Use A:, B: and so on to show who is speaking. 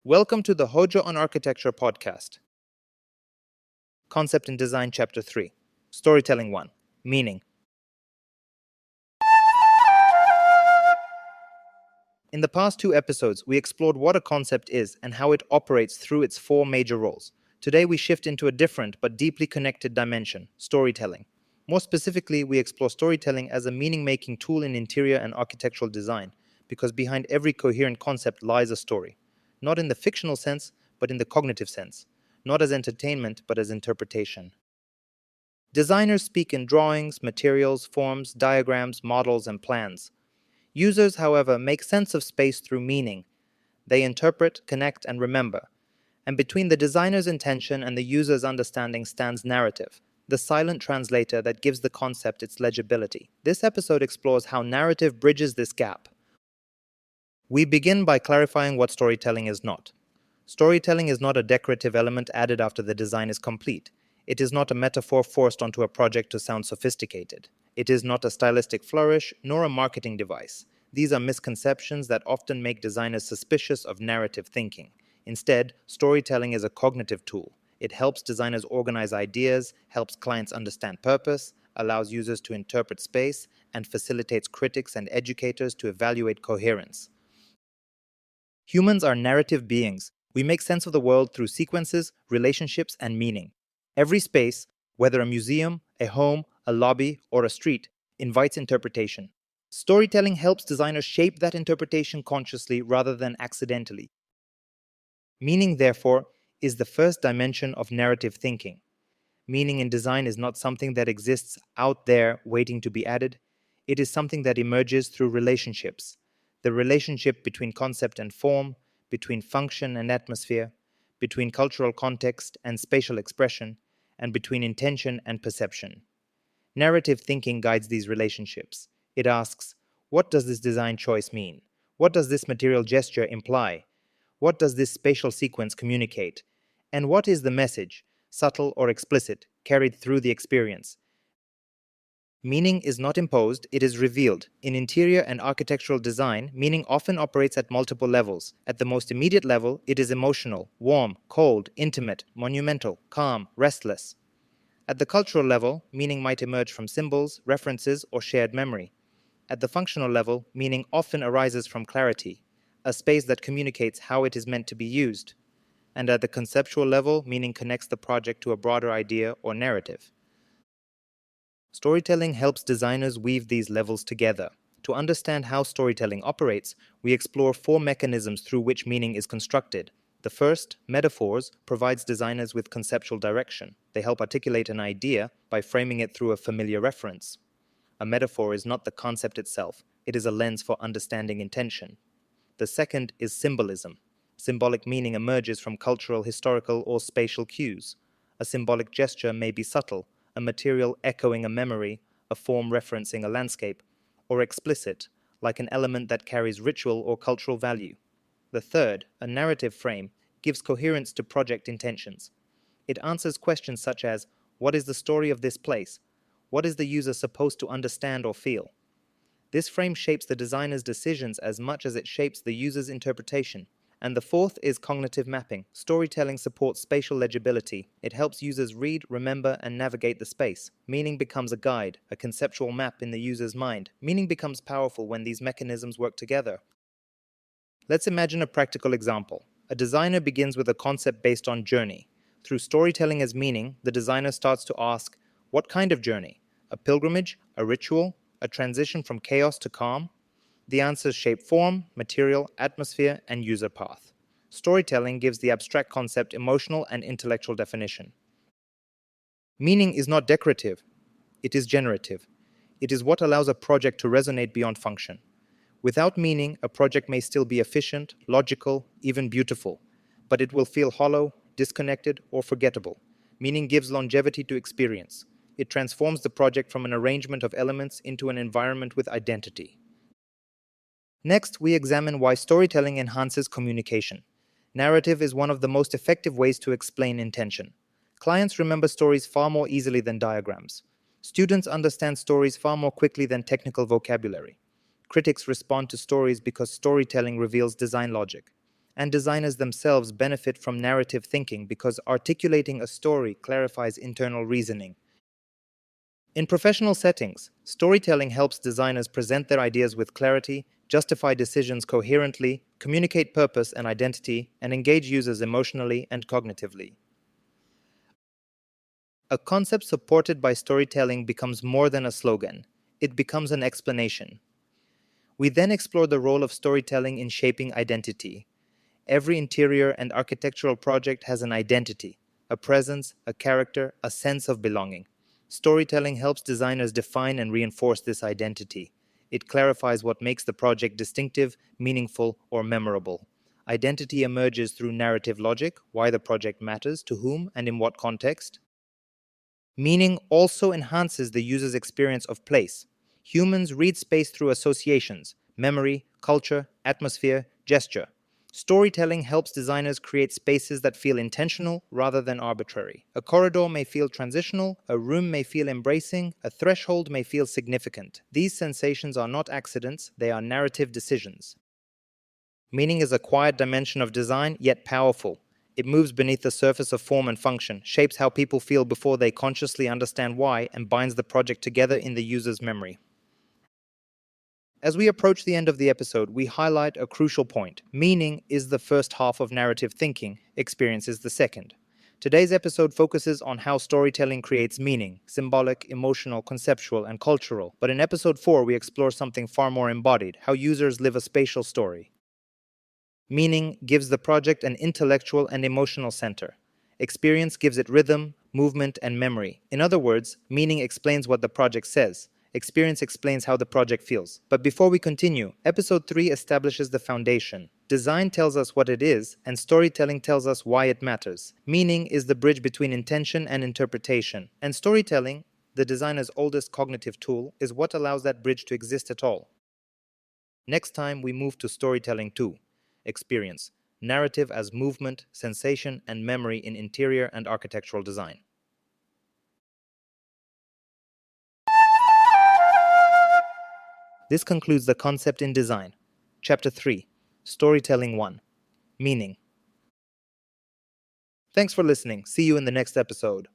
A: Welcome to the Hojo on Architecture podcast. Concept and Design Chapter 3. Storytelling 1. Meaning. In the past 2 episodes, we explored what a concept is and how it operates through its 4 major roles. Today, we shift into a different but deeply connected dimension, storytelling. More specifically, we explore storytelling as a meaning-making tool in interior and architectural design, because behind every coherent concept lies a story. Not in the fictional sense, but in the cognitive sense. Not as entertainment, but as interpretation. Designers speak in drawings, materials, forms, diagrams, models, and plans. Users, however, make sense of space through meaning. They interpret, connect, and remember. And between the designer's intention and the user's understanding stands narrative, the silent translator that gives the concept its legibility. This episode explores how narrative bridges this gap. We begin by clarifying what storytelling is not. Storytelling is not a decorative element added after the design is complete. It is not a metaphor forced onto a project to sound sophisticated. It is not a stylistic flourish, nor a marketing device. These are misconceptions that often make designers suspicious of narrative thinking. Instead, storytelling is a cognitive tool. It helps designers organize ideas, helps clients understand purpose, allows users to interpret space, and facilitates critics and educators to evaluate coherence. Humans are narrative beings. We make sense of the world through sequences, relationships, and meaning. Every space, whether a museum, a home, a lobby, or a street, invites interpretation. Storytelling helps designers shape that interpretation consciously rather than accidentally. Meaning, therefore, is the first dimension of narrative thinking. Meaning in design is not something that exists out there waiting to be added. It is something that emerges through relationships. The relationship between concept and form, between function and atmosphere, between cultural context and spatial expression, and between intention and perception. Narrative thinking guides these relationships. It asks, what does this design choice mean? What does this material gesture imply? What does this spatial sequence communicate? And what is the message, subtle or explicit, carried through the experience? Meaning is not imposed, it is revealed. In interior and architectural design, meaning often operates at multiple levels. At the most immediate level, it is emotional, warm, cold, intimate, monumental, calm, restless. At the cultural level, meaning might emerge from symbols, references, or shared memory. At the functional level, meaning often arises from clarity, a space that communicates how it is meant to be used. And at the conceptual level, meaning connects the project to a broader idea or narrative. Storytelling helps designers weave these levels together. To understand how storytelling operates, we explore 4 mechanisms through which meaning is constructed. The first, metaphors, provides designers with conceptual direction. They help articulate an idea by framing it through a familiar reference. A metaphor is not the concept itself, it is a lens for understanding intention. The second is symbolism. Symbolic meaning emerges from cultural, historical, or spatial cues. A symbolic gesture may be subtle, a material echoing a memory, a form referencing a landscape, or explicit, like an element that carries ritual or cultural value. The third, a narrative frame, gives coherence to project intentions. It answers questions such as, what is the story of this place? What is the user supposed to understand or feel? This frame shapes the designer's decisions as much as it shapes the user's interpretation. And the fourth is cognitive mapping. Storytelling supports spatial legibility. It helps users read, remember, and navigate the space. Meaning becomes a guide, a conceptual map in the user's mind. Meaning becomes powerful when these mechanisms work together. Let's imagine a practical example. A designer begins with a concept based on journey. Through storytelling as meaning, the designer starts to ask, what kind of journey? A pilgrimage? A ritual? A transition from chaos to calm? The answers shape form, material, atmosphere, and user path. Storytelling gives the abstract concept emotional and intellectual definition. Meaning is not decorative, it is generative. It is what allows a project to resonate beyond function. Without meaning, a project may still be efficient, logical, even beautiful, but it will feel hollow, disconnected, or forgettable. Meaning gives longevity to experience. It transforms the project from an arrangement of elements into an environment with identity. Next, we examine why storytelling enhances communication. Narrative is one of the most effective ways to explain intention. Clients remember stories far more easily than diagrams. Students understand stories far more quickly than technical vocabulary. Critics respond to stories because storytelling reveals design logic. and designers themselves benefit from narrative thinking because articulating a story clarifies internal reasoning. In professional settings, storytelling helps designers present their ideas with clarity, justify decisions coherently, communicate purpose and identity, and engage users emotionally and cognitively. A concept supported by storytelling becomes more than a slogan. It becomes an explanation. We then explore the role of storytelling in shaping identity. Every interior and architectural project has an identity, a presence, a character, a sense of belonging. Storytelling helps designers define and reinforce this identity. It clarifies what makes the project distinctive, meaningful, or memorable. Identity emerges through narrative logic, why the project matters, to whom, and in what context. Meaning also enhances the user's experience of place. Humans read space through associations, memory, culture, atmosphere, gesture. Storytelling helps designers create spaces that feel intentional rather than arbitrary. A corridor may feel transitional, a room may feel embracing, a threshold may feel significant. These sensations are not accidents, they are narrative decisions. Meaning is a quiet dimension of design, yet powerful. It moves beneath the surface of form and function, shapes how people feel before they consciously understand why, and binds the project together in the user's memory. As we approach the end of the episode, we highlight a crucial point. Meaning is the first half of narrative thinking, experience is the second. Today's episode focuses on how storytelling creates meaning, symbolic, emotional, conceptual, and cultural. But in episode 4, we explore something far more embodied, how users live a spatial story. Meaning gives the project an intellectual and emotional center. Experience gives it rhythm, movement, and memory. In other words, meaning explains what the project says. Experience explains how the project feels. But before we continue, episode 3 establishes the foundation. Design tells us what it is, and storytelling tells us why it matters. Meaning is the bridge between intention and interpretation. And storytelling, the designer's oldest cognitive tool, is what allows that bridge to exist at all. Next time, we move to storytelling 2. Experience. Narrative as movement, sensation, and memory in interior and architectural design. This concludes the concept in design. Chapter 3. Storytelling 1. Meaning. Thanks for listening. See you in the next episode.